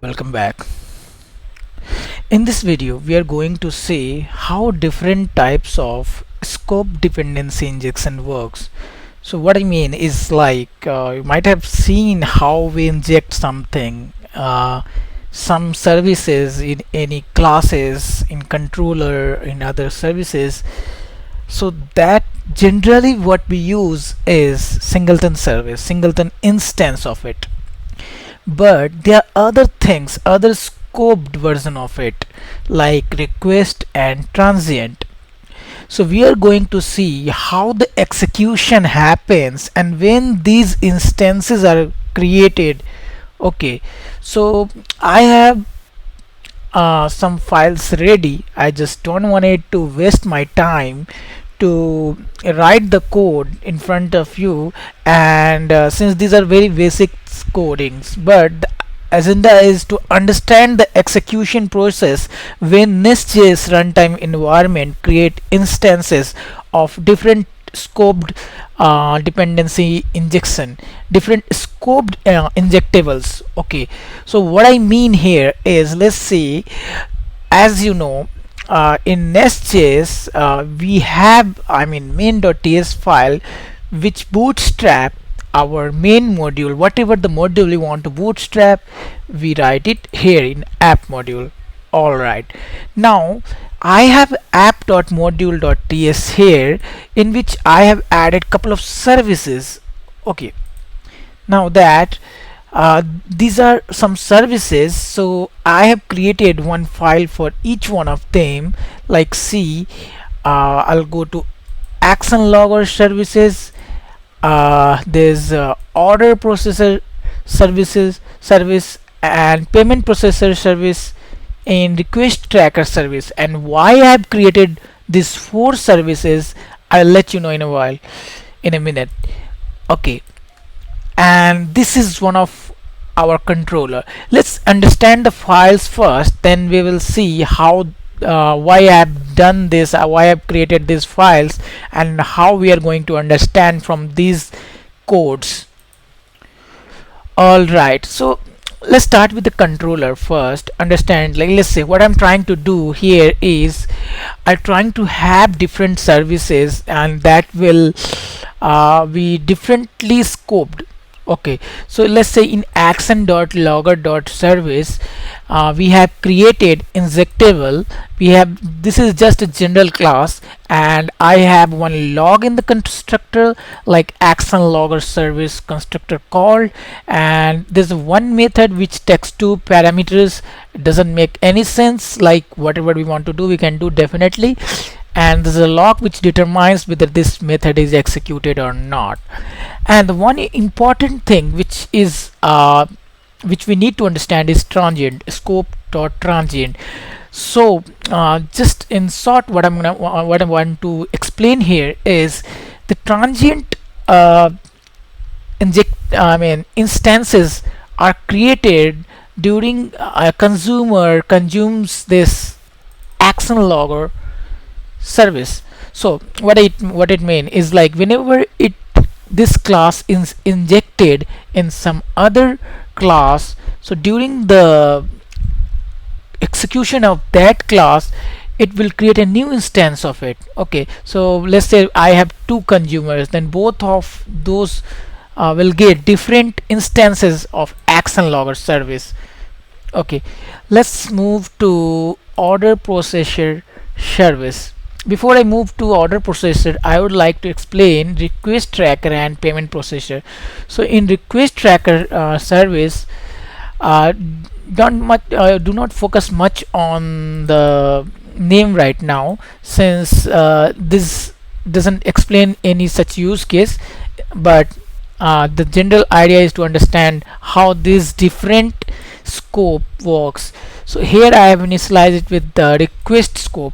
Welcome back. In this video we are going to see how different types of scope dependency injection works. So what I mean is you might have seen how we inject something, some services in any classes, in controller, in other services. So that generally what we use is Singleton service, Singleton instance of it. But there are other things, other scoped version of it, like request and transient. So we are going to see how the execution happens and when these instances are created. Okay, so I have some files ready. I just don't want it to waste my time to write the code in front of you, and since these are very basic codings, but the agenda is to understand the execution process when NestJS runtime environment create instances of different scoped dependency injection, different scoped injectables. Okay, so what I mean here is, let's see, as you know, in NestJS we have main.ts file which bootstrap our main module. Whatever the module we want to bootstrap, we write it here in app module. Alright, now I have app.module.ts here, in which I have added couple of services. Okay, now that these are some services, so I have created one file for each one of them. Like see, I'll go to ActionLoggerServices. There's order processor service and payment processor service and request tracker service. And why I have created these four services, I'll let you know in a while, in a minute. Okay, and this is one of our controller. Let's understand the files first, then we will see how why I have done this, why I have created these files, and how we are going to understand from these codes. Alright, so let's start with the controller first. Understand, like, let's say what I'm trying to do here is I'm trying to have different services, and that will be differently scoped. Okay, so let's say in action.logger.service we have created injectable. We have, this is just a general class, and I have one log in the constructor, like ActionLoggerService constructor called, and there's one method which takes two parameters. It doesn't make any sense, like whatever we want to do we can do definitely, and there's a log which determines whether this method is executed or not. And the one important thing which is which we need to understand is transient, scope.transient. So just in short, what I want to explain here is the transient instances are created during a consumer consumes this action logger service. So what it mean is, like, whenever this class is injected in some other class, so during the execution of that class it will create a new instance of it. Okay, so let's say I have two consumers, then both of those will get different instances of action logger service. Okay, let's move to order processor service. Before I move to order processor, I would like to explain request tracker and payment processor. So in request tracker service, do not focus much on the name right now, since this doesn't explain any such use case, but the general idea is to understand how this different scope works. So here I have initialized it with the request scope,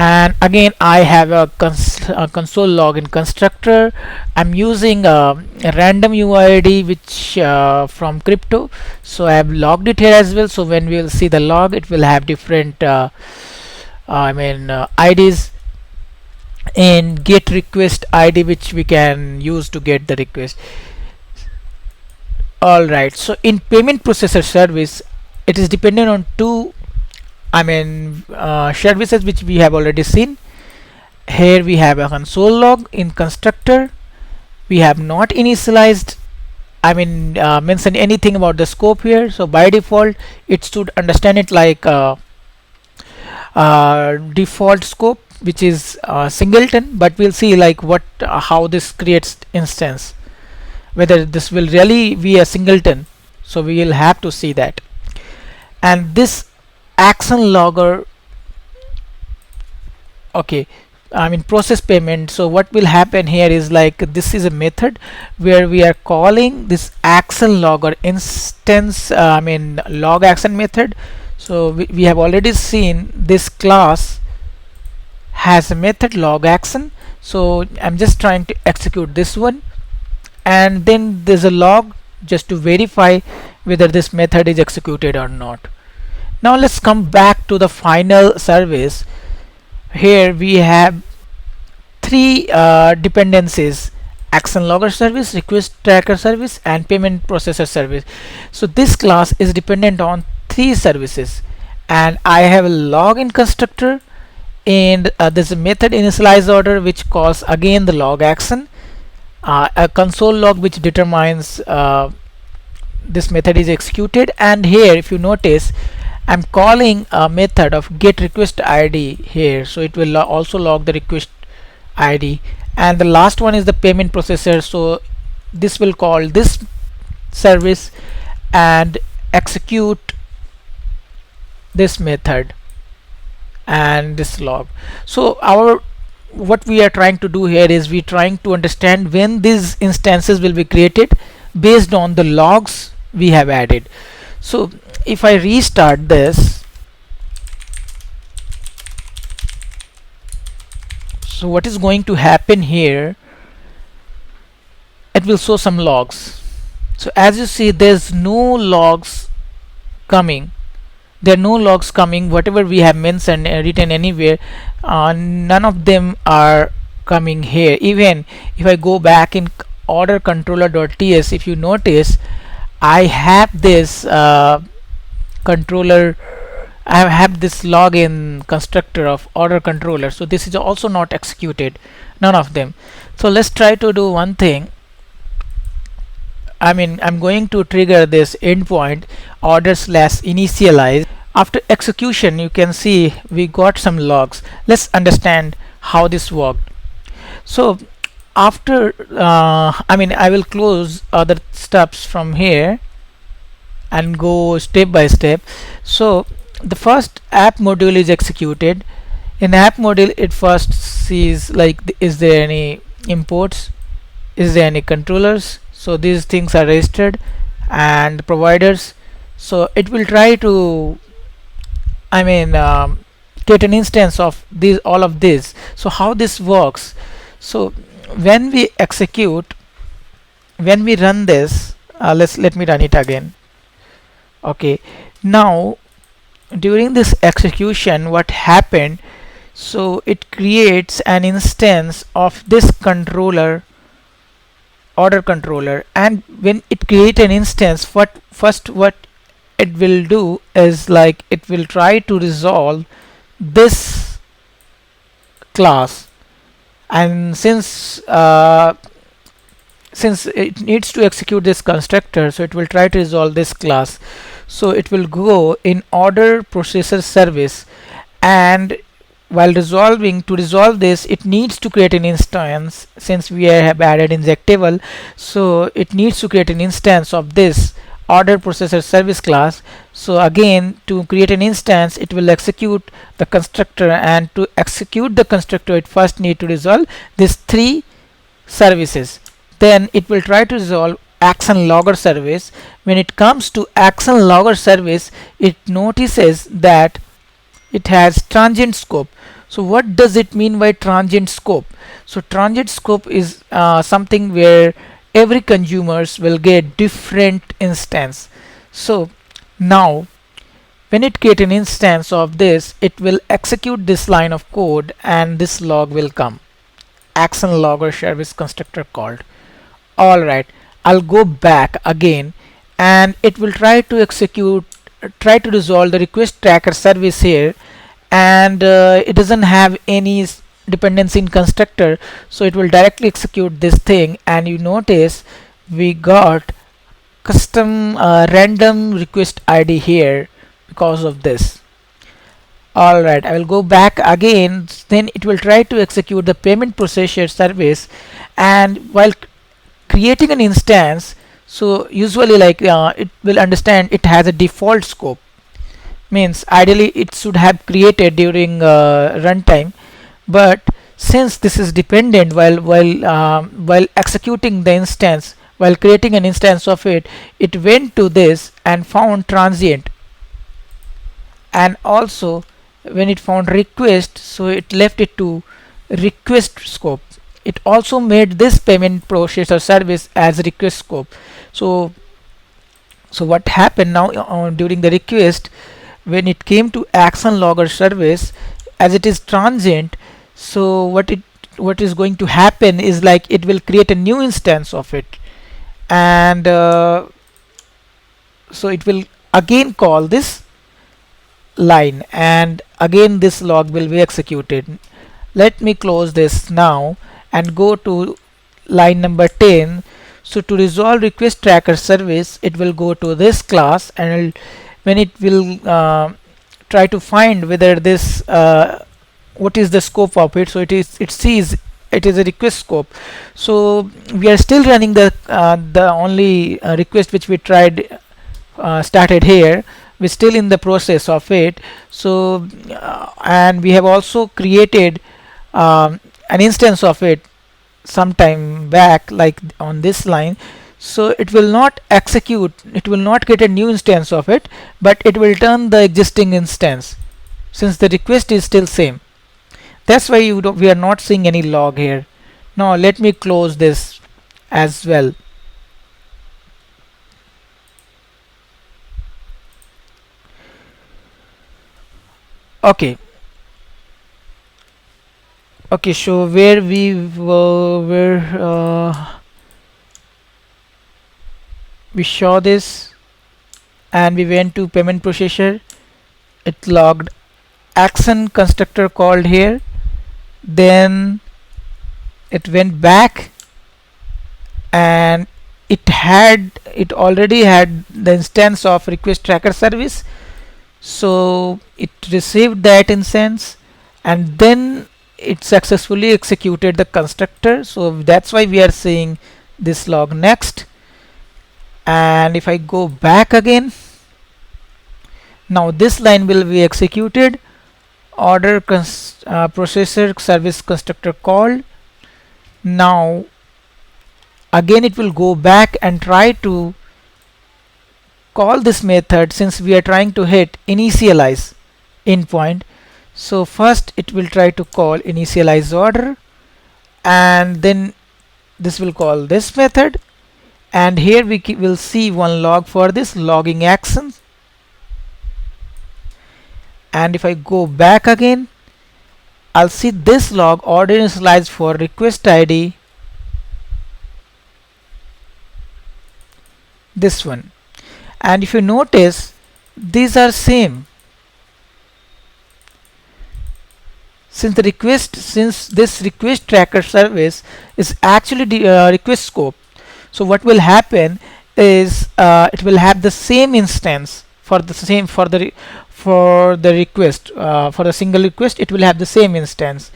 and again I have a console login constructor. I'm using a random UID which from crypto, so I have logged it here as well. So when we will see the log, it will have different IDs in get request ID, which we can use to get the request. Alright, so in payment processor service it is dependent on two services which we have already seen. Here we have a console log in constructor. We have not initialized mentioned anything about the scope here, so by default it should understand it like default scope, which is singleton, but we'll see like what how this creates instance, whether this will really be a singleton, so we will have to see that. And this action logger, okay, process payment. So what will happen here is like this is a method where we are calling this action logger instance, log action method. So we have already seen this class has a method log action, so I'm just trying to execute this one, and then there's a log just to verify whether this method is executed or not. Now let's come back to the final service. Here we have three dependencies: ActionLoggerService, RequestTrackerService, and payment processor service. So this class is dependent on three services, and I have a login constructor, and there's a method initialize order which calls again the log action, a console log which determines this method is executed, and here if you notice I'm calling a method of get request ID here, so it will also log the request ID. And the last one is the payment processor, so this will call this service and execute this method and this log. So what we are trying to do here is we trying to understand when these instances will be created based on the logs we have added. So if I restart this, so what is going to happen here, it will show some logs. So as you see, there's no logs coming. There are no logs coming. Whatever we have mentioned written anywhere, none of them are coming here. Even if I go back in order controller.ts, if you notice, I have this controller, I have this login constructor of order controller, so this is also not executed, none of them. So let's try to do one thing. I'm going to trigger this endpoint order/initialize. After execution, you can see we got some logs. Let's understand how this worked. So after I will close other steps from here and go step by step. So the first app module is executed. In app module, it first sees like is there any imports, is there any controllers, so these things are registered, and providers. So it will try to get an instance of these, all of this. So how this works, so when we execute, when we run this, let me run it again. Okay, now during this execution, what happened, so it creates an instance of this controller, order controller, and when it create an instance, what it will do is like it will try to resolve this class, and since it needs to execute this constructor, so it will try to resolve this class. So it will go in order processor service, and while to resolve this, it needs to create an instance. Since we have added injectable, so it needs to create an instance of this order processor service class. So again, to create an instance, it will execute the constructor, and to execute the constructor, it first need to resolve these three services. Then it will try to resolve ActionLoggerService. When it comes to ActionLoggerService, it notices that it has transient scope. So what does it mean by transient scope? So transient scope is something where every consumers will get different instance. So now when it create an instance of this, it will execute this line of code, and this log will come, ActionLoggerService constructor called. Alright, I'll go back again, and it will try to execute try to resolve the request tracker service here, and it doesn't have any dependency in constructor, so it will directly execute this thing, and you notice we got custom random request ID here because of this. Alright, I will go back again, then it will try to execute the payment processor service, and while creating an instance, so usually like it will understand it has a default scope, means ideally it should have created during runtime, but since this is dependent, while executing the instance, while creating an instance of it, it went to this and found transient, and also when it found request, so it left it to request scope. It also made this payment processor service as request scope. So what happened now during the request, when it came to ActionLoggerService, as it is transient, so what is going to happen is like it will create a new instance of it, and so it will again call this line, and again this log will be executed. Let me close this now and go to line number 10. So to resolve request tracker service, it will go to this class, and when it will try to find whether this what is the scope of it, so it sees it is a request scope. So we are still running the only request which we tried started here. We're still in the process of it. So and we have also created an instance of it sometime back, like on this line. So it will not execute, it will not get a new instance of it, but it will turn the existing instance since the request is still same. That's why we are not seeing any log here. Now let me close this as well. Okay, so where we were, we saw this and we went to payment processor. It logged action constructor called here, then it went back, and it already had the instance of request tracker service, so it received that instance, and then it successfully executed the constructor. So that's why we are seeing this log next. And if I go back again, now this line will be executed, order processor service constructor called. Now again it will go back and try to call this method, since we are trying to hit initialize endpoint. So first it will try to call initialize order, and then this will call this method, and here we will see one log for this logging actions. And if I go back again, I'll see this log order initialized for request ID, this one. And if you notice, these are same. Since this request tracker service is actually the request scope, so what will happen is it will have the same instance for the request, for the single request it will have the same instance.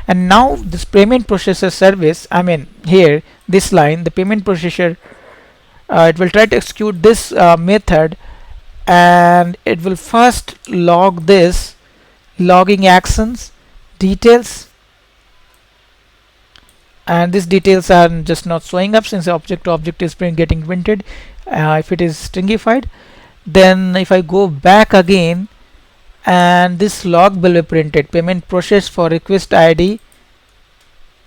And now this payment processor service, I mean here this line, the payment processor, it will try to execute this method, and it will first log this logging actions details, and these details are just not showing up since the object to object is getting printed if it is stringified. Then if I go back again, and this log will be printed, payment process for request ID,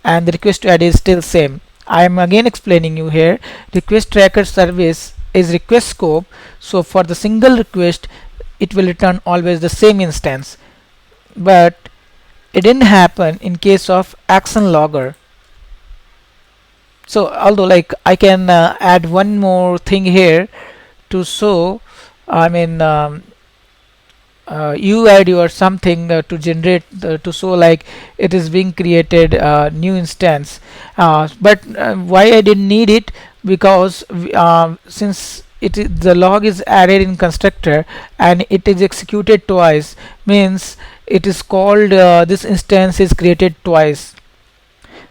and the request ID is still same. I am again explaining you here, request tracker service is request scope, so for the single request it will return always the same instance, but it didn't happen in case of action logger. So although like I can add one more thing here to show I mean UID or something to generate to show like it is being created new instance, but why I didn't need it, because since the log is added in constructor and it is executed twice, means it is called this instance is created twice.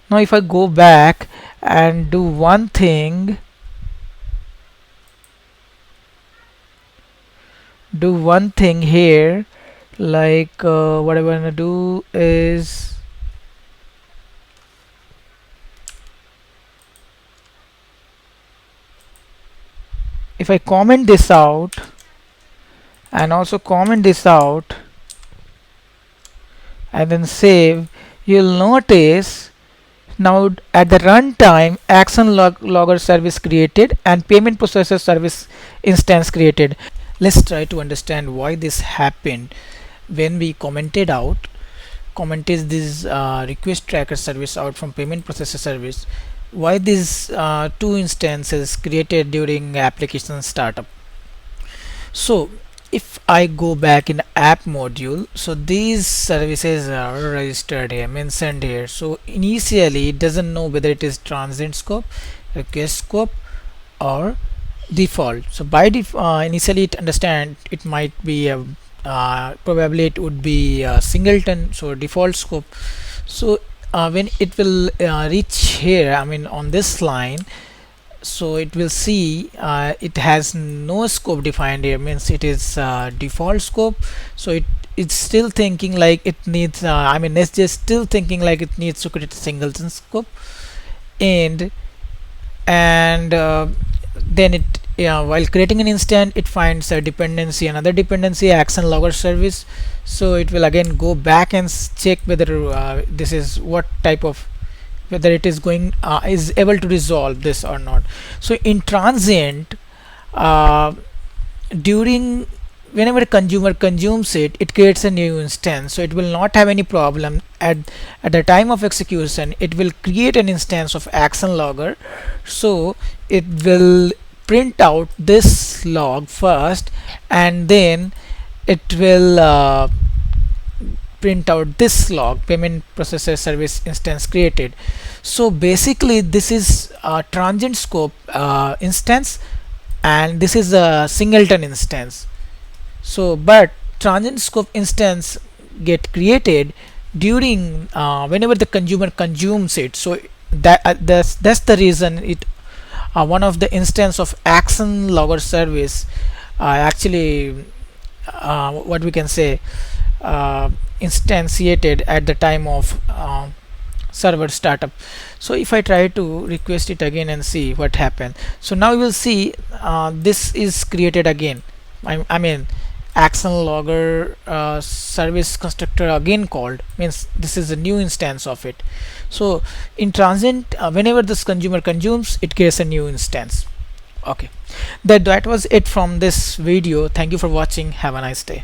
Now if I go back and do one thing here, like what I want to do is, if I comment this out and also comment this out and then save, you'll notice now at the runtime action logger service created and payment processor service instance created. Let's try to understand why this happened. When we commented this request tracker service out from payment processor service, why these two instances created during application startup. So if I go back in app module, so these services are registered here, mentioned here. So initially it doesn't know whether it is transient scope, request scope, or default. So by initially it understand it might be a probably it would be singleton, so default scope. So when it will reach here, I mean on this line, so it will see it has no scope defined here, means it is default scope. So it's still thinking like it needs I mean NestJS still thinking like it needs to create a singleton scope, and then it, while creating an instance, it finds a dependency, another dependency, ActionLoggerService. So it will again go back and check whether this is what type of, whether it is going is able to resolve this or not. So in transient, during whenever a consumer consumes it, it creates a new instance, so it will not have any problem at the time of execution. It will create an instance of action logger, so it will print out this log first, and then it will print out this log, payment processor service instance created. So basically this is a transient scope instance, and this is a singleton instance. So but transient scope instance get created during whenever the consumer consumes it. So that's the reason it one of the instance of action logger service actually what we can say instantiated at the time of server startup. So if I try to request it again and see what happened, so now you will see this is created again. I mean action logger service constructor again called, means this is a new instance of it. So in transient, whenever this consumer consumes, it creates a new instance. Okay, that was it from this video. Thank you for watching. Have a nice day.